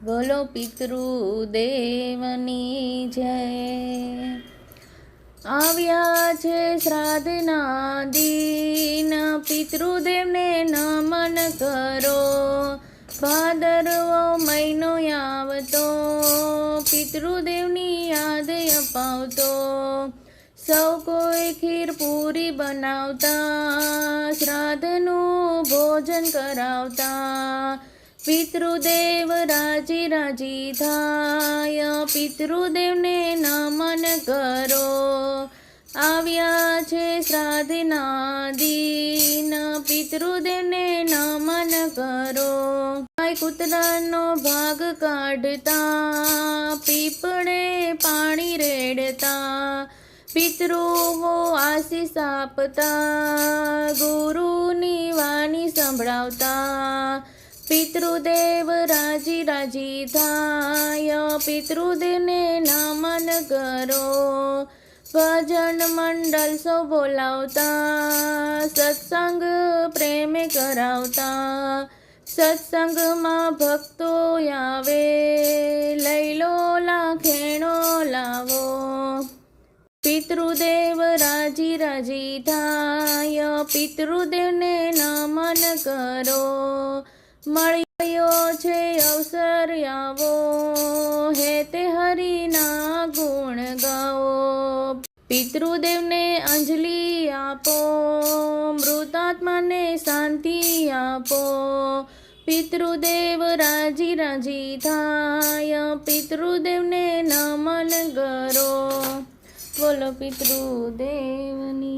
બોલો પિતૃદેવની જય। આવ્યા છે શ્રાદ્ધના દિન, પિતૃદેવને નમન કરો। ભાદરવો મહિનો આવતો, પિતૃદેવની યાદ અપાવતો। સૌ કોઈ ખીર પૂરી બનાવતા, શ્રાદ્ધનું ભોજન કરાવતા। પિતૃદેવ રાજી રાજી થાય, પિતૃદેવને નમન કરો। આવ્યા છે શ્રાદ્ધના દિન, પિતૃદેવને નમન કરો। ગાય કૂતરાનો ભાગ કાઢતા, પીપળે પાણી રેડતા। પિતૃઓ આશીષ આપતા, ગુરુની વાણી સંભળાવતા। પિતૃદેવ રાજી રાજી થાય, પિતૃદેવને નમન કરો। ભજન મંડળ સૌ બોલાવતા, સત્સંગ પ્રેમે કરાવતા। સત્સંગમાં ભક્તો આવે, લઈ લો લાખેણો લાવો। પિતૃદેવ રાજી રાજી થાય, પિતૃદેવને નમન કરો। મળ્યો છે અવસર આવો, હે તે હરિના ગુણ ગાઓ। પિતૃદેવને અંજલિ આપો, મૃતાત્માને શાંતિ આપો। પિતૃદેવ રાજી રાજી થાય, પિતૃદેવને નમન કરો। બોલો પિતૃદેવની।